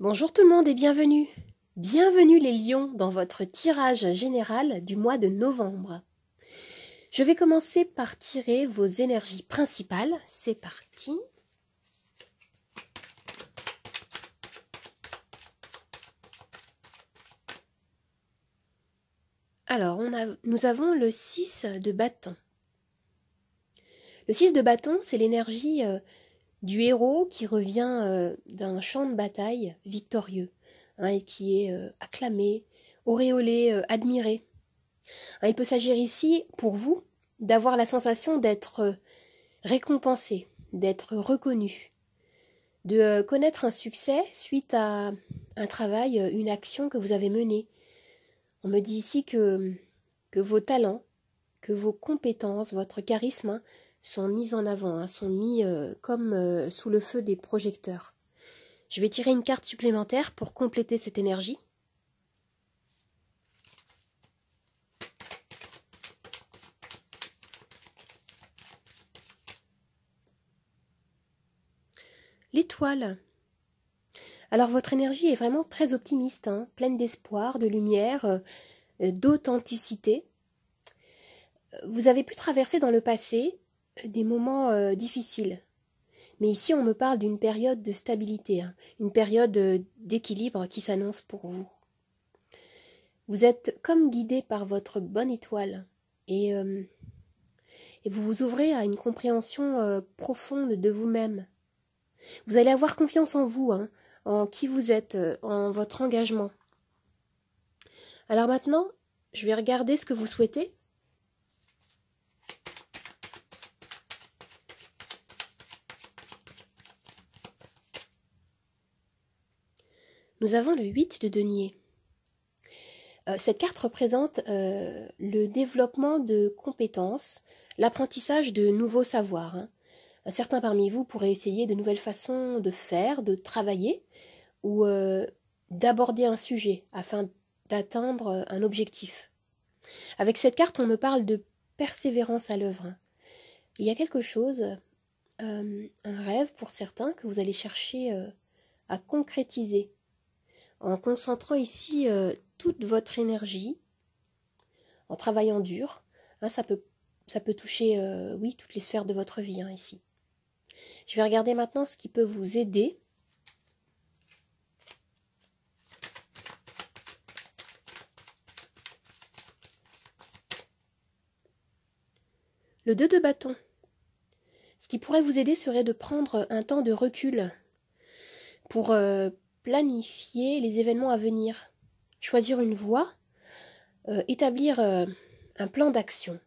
Bonjour tout le monde et bienvenue. Bienvenue les lions dans votre tirage général du mois de novembre. Je vais commencer par tirer vos énergies principales. C'est parti. Alors, nous avons le 6 de bâton. Le 6 de bâton, c'est l'énergie du héros qui revient d'un champ de bataille victorieux, et qui est acclamé, auréolé, admiré. Il peut s'agir ici, pour vous, d'avoir la sensation d'être récompensé, d'être reconnu, de connaître un succès suite à un travail, une action que vous avez menée. On me dit ici que vos talents, que vos compétences, votre charisme sont mis en avant, sont mis comme sous le feu des projecteurs. Je vais tirer une carte supplémentaire pour compléter cette énergie. L'étoile. Alors votre énergie est vraiment très optimiste, pleine d'espoir, de lumière, d'authenticité. Vous avez pu traverser dans le passé des moments difficiles. Mais ici, on me parle d'une période de stabilité, une période d'équilibre qui s'annonce pour vous. Vous êtes comme guidé par votre bonne étoile et vous vous ouvrez à une compréhension profonde de vous-même. Vous allez avoir confiance en vous, en qui vous êtes, en votre engagement. Alors maintenant, je vais regarder ce que vous souhaitez. Nous avons le 8 de denier. Cette carte représente le développement de compétences, l'apprentissage de nouveaux savoirs. Certains parmi vous pourraient essayer de nouvelles façons de faire, de travailler ou d'aborder un sujet afin d'atteindre un objectif. Avec cette carte, on me parle de persévérance à l'œuvre. Il y a quelque chose, un rêve pour certains que vous allez chercher à concrétiser en concentrant ici toute votre énergie, en travaillant dur. Ça peut toucher, oui, toutes les sphères de votre vie ici. Je vais regarder maintenant ce qui peut vous aider. Le 2 de bâton. Ce qui pourrait vous aider serait de prendre un temps de recul pour planifier les événements à venir, choisir une voie, établir un plan d'action,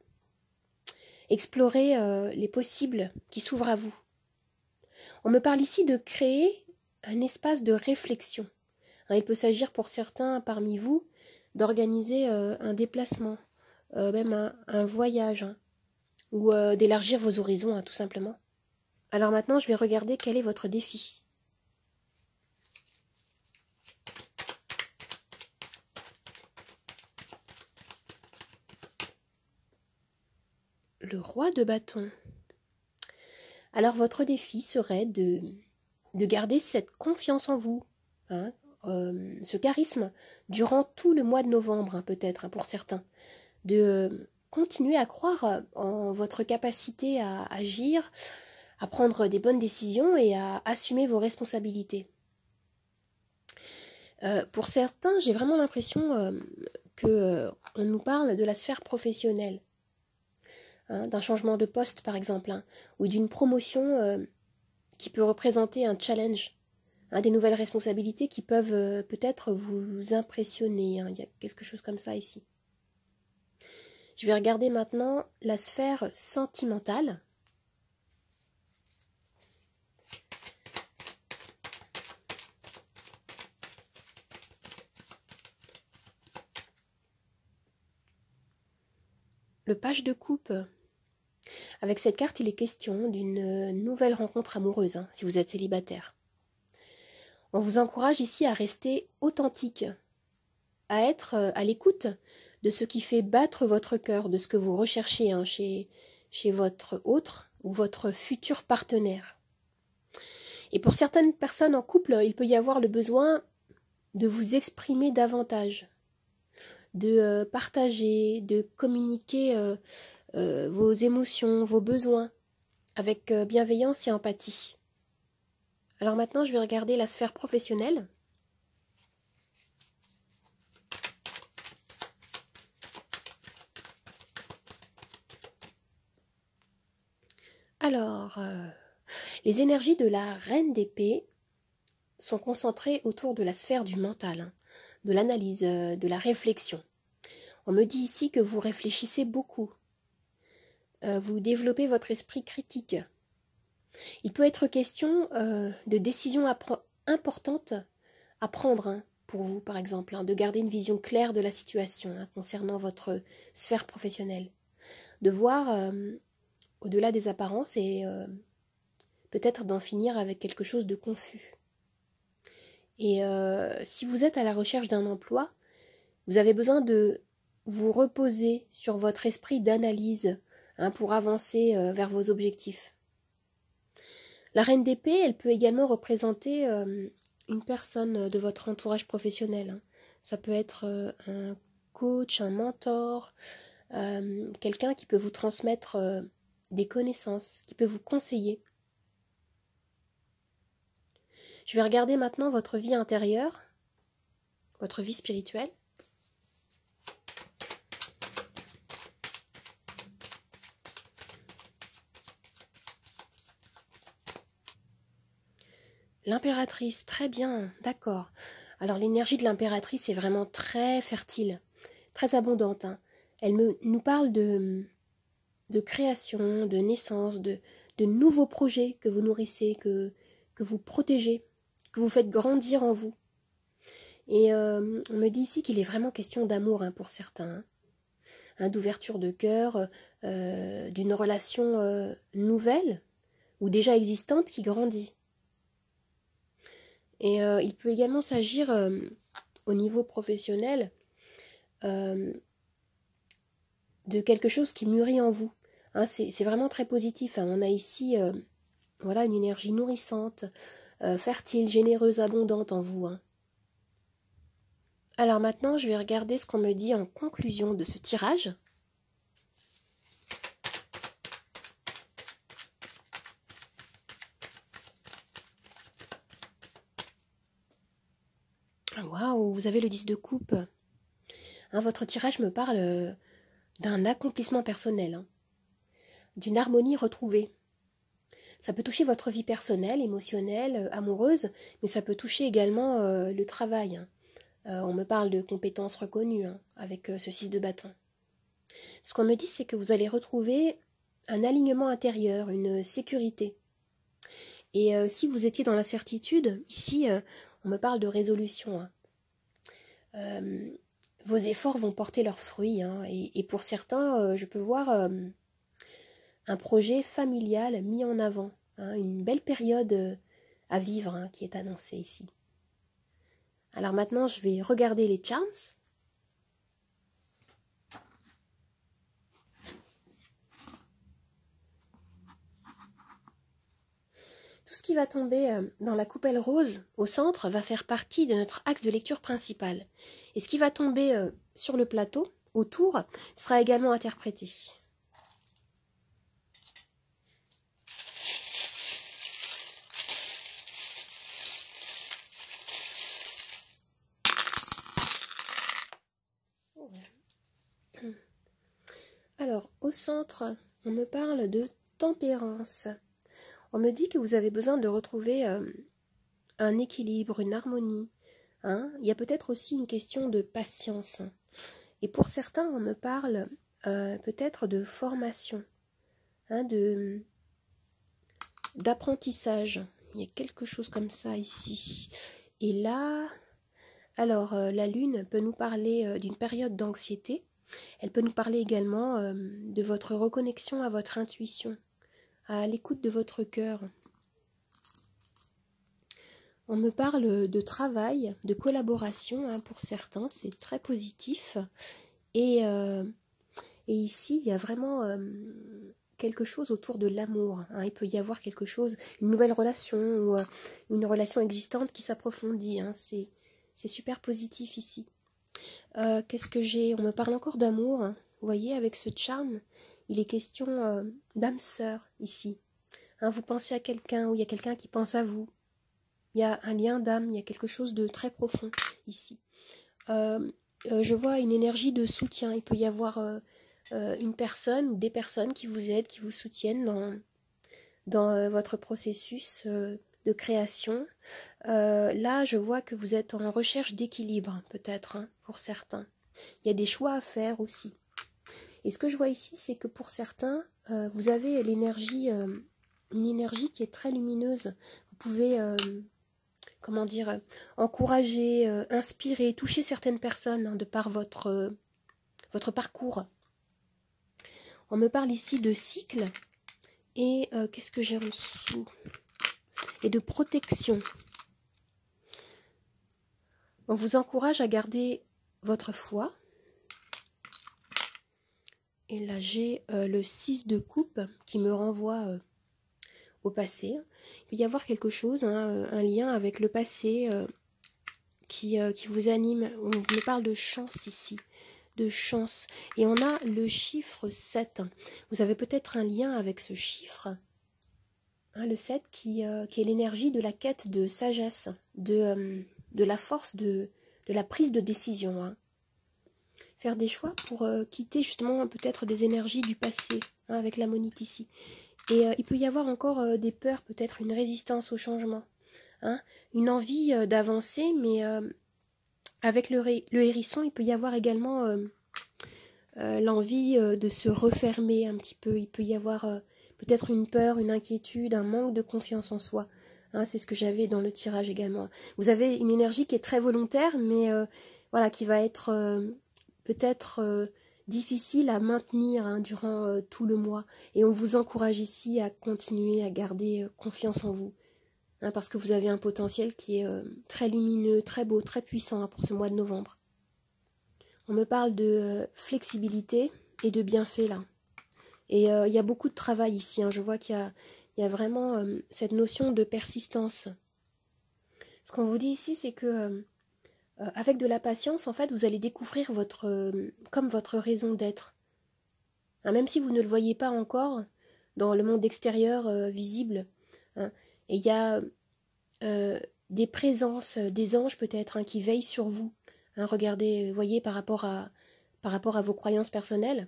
explorer les possibles qui s'ouvrent à vous. On me parle ici de créer un espace de réflexion. Il peut s'agir pour certains parmi vous d'organiser un déplacement, même un voyage, ou d'élargir vos horizons, tout simplement. Alors maintenant, je vais regarder quel est votre défi. Le roi de bâton. Alors votre défi serait de garder cette confiance en vous, ce charisme, durant tout le mois de novembre, peut-être, pour certains. De continuer à croire en votre capacité à agir, à prendre des bonnes décisions et à assumer vos responsabilités. Pour certains, j'ai vraiment l'impression qu'on nous parle de la sphère professionnelle, d'un changement de poste par exemple, ou d'une promotion qui peut représenter un challenge, des nouvelles responsabilités qui peuvent peut-être vous impressionner. Il y a quelque chose comme ça ici. Je vais regarder maintenant la sphère sentimentale. Le page de coupe. Avec cette carte, il est question d'une nouvelle rencontre amoureuse, si vous êtes célibataire. On vous encourage ici à rester authentique, à être à l'écoute de ce qui fait battre votre cœur, de ce que vous recherchez chez votre autre ou votre futur partenaire. Et pour certaines personnes en couple, il peut y avoir le besoin de vous exprimer davantage, de partager, de communiquer vos émotions, vos besoins, avec bienveillance et empathie. Alors maintenant, je vais regarder la sphère professionnelle. Alors, les énergies de la reine d'épée sont concentrées autour de la sphère du mental, hein, de l'analyse, de la réflexion. On me dit ici que vous réfléchissez beaucoup. Vous développez votre esprit critique. Il peut être question de décisions importantes à prendre, hein, pour vous, par exemple, hein, de garder une vision claire de la situation, hein, concernant votre sphère professionnelle. De voir au-delà des apparences et peut-être d'en finir avec quelque chose de confus. Et si vous êtes à la recherche d'un emploi, vous avez besoin de vous reposer sur votre esprit d'analyse, hein, pour avancer vers vos objectifs. La reine d'épée, elle peut également représenter une personne de votre entourage professionnel, hein. Ça peut être un coach, un mentor, quelqu'un qui peut vous transmettre des connaissances, qui peut vous conseiller. Je vais regarder maintenant votre vie intérieure, votre vie spirituelle. L'impératrice, très bien, d'accord. Alors l'énergie de l'impératrice est vraiment très fertile, très abondante, hein. Elle nous parle de création, de naissance, de nouveaux projets que vous nourrissez, que vous protégez, que vous faites grandir en vous. Et on me dit ici qu'il est vraiment question d'amour, hein, pour certains, hein, d'ouverture de cœur, d'une relation nouvelle ou déjà existante qui grandit. Et il peut également s'agir au niveau professionnel de quelque chose qui mûrit en vous. Hein, c'est vraiment très positif, hein. On a ici voilà, une énergie nourrissante, fertile, généreuse, abondante en vous, hein. Alors maintenant, je vais regarder ce qu'on me dit en conclusion de ce tirage. Waouh, vous avez le 10 de coupe. Hein, votre tirage me parle d'un accomplissement personnel, hein, d'une harmonie retrouvée. Ça peut toucher votre vie personnelle, émotionnelle, amoureuse, mais ça peut toucher également le travail, hein. On me parle de compétences reconnues, hein, avec ce 6 de bâton. Ce qu'on me dit, c'est que vous allez retrouver un alignement intérieur, une sécurité. Et si vous étiez dans l'incertitude, ici, on me parle de résolution, hein. Vos efforts vont porter leurs fruits, hein, et pour certains, je peux voir un projet familial mis en avant, hein, une belle période à vivre, hein, qui est annoncée ici. Alors maintenant, je vais regarder les charms. Tout ce qui va tomber dans la coupelle rose au centre va faire partie de notre axe de lecture principal. Et ce qui va tomber sur le plateau, autour, sera également interprété. Alors, au centre, on me parle de tempérance. On me dit que vous avez besoin de retrouver un équilibre, une harmonie, hein. Il y a peut-être aussi une question de patience. Et pour certains, on me parle peut-être de formation, hein, d'apprentissage. Il y a quelque chose comme ça ici. Et là, alors la lune peut nous parler d'une période d'anxiété. Elle peut nous parler également de votre reconnexion à votre intuition, à l'écoute de votre cœur. On me parle de travail, de collaboration, hein, pour certains, c'est très positif. Et ici, il y a vraiment quelque chose autour de l'amour. Hein. Il peut y avoir quelque chose, une nouvelle relation ou une relation existante qui s'approfondit. Hein. C'est super positif ici. Qu'est-ce que j'ai? On me parle encore d'amour. Hein. Vous voyez, avec ce charme, il est question d'âme sœur ici. Hein, vous pensez à quelqu'un ou il y a quelqu'un qui pense à vous. Il y a un lien d'âme, il y a quelque chose de très profond ici. Je vois une énergie de soutien. Il peut y avoir une personne ou des personnes qui vous aident, qui vous soutiennent dans votre processus de création. Là, je vois que vous êtes en recherche d'équilibre, peut-être, hein, pour certains. Il y a des choix à faire aussi. Et ce que je vois ici, c'est que pour certains, vous avez l'énergie, une énergie qui est très lumineuse. Vous pouvez, comment dire, encourager, inspirer, toucher certaines personnes hein, de par votre parcours. On me parle ici de cycle et qu'est-ce que j'ai en dessous? Et de protection. On vous encourage à garder votre foi. Et là, j'ai le 6 de coupe qui me renvoie au passé. Il peut y avoir quelque chose, hein, un lien avec le passé qui vous anime. On me parle de chance ici, de chance. Et on a le chiffre 7. Vous avez peut-être un lien avec ce chiffre. Hein, le 7 qui est l'énergie de la quête de sagesse, de la force de la prise de décision. Hein. Faire des choix pour quitter justement peut-être des énergies du passé, hein, avec la monite ici. Et il peut y avoir encore des peurs, peut-être une résistance au changement. Hein, une envie d'avancer, mais avec le hérisson, il peut y avoir également l'envie de se refermer un petit peu. Il peut y avoir peut-être une peur, une inquiétude, un manque de confiance en soi. Hein, c'est ce que j'avais dans le tirage également. Vous avez une énergie qui est très volontaire, mais voilà, qui va être peut-être difficile à maintenir hein, durant tout le mois. Et on vous encourage ici à continuer à garder confiance en vous. Hein, parce que vous avez un potentiel qui est très lumineux, très beau, très puissant hein, pour ce mois de novembre. On me parle de flexibilité et de bienfaits là. Et il y a beaucoup de travail ici. Hein. Je vois qu'il y a vraiment cette notion de persistance. Ce qu'on vous dit ici, c'est que avec de la patience, en fait, vous allez découvrir comme votre raison d'être. Hein, même si vous ne le voyez pas encore dans le monde extérieur visible. Hein, et il y a des présences, des anges peut-être, hein, qui veillent sur vous. Hein, regardez, vous voyez, par rapport à vos croyances personnelles.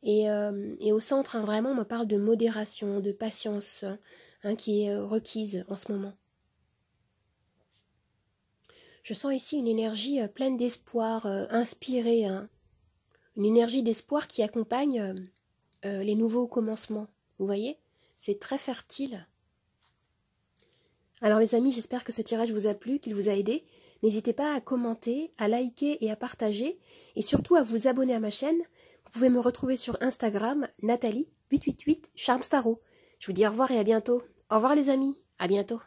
Et au centre, hein, vraiment, on me parle de modération, de patience, hein, qui est requise en ce moment. Je sens ici une énergie pleine d'espoir, inspirée, hein. Une énergie d'espoir qui accompagne les nouveaux commencements. Vous voyez, c'est très fertile. Alors les amis, j'espère que ce tirage vous a plu, qu'il vous a aidé. N'hésitez pas à commenter, à liker et à partager. Et surtout à vous abonner à ma chaîne. Vous pouvez me retrouver sur Instagram, Nathalie888 Charmes Tarot. Je vous dis au revoir et à bientôt. Au revoir les amis, à bientôt.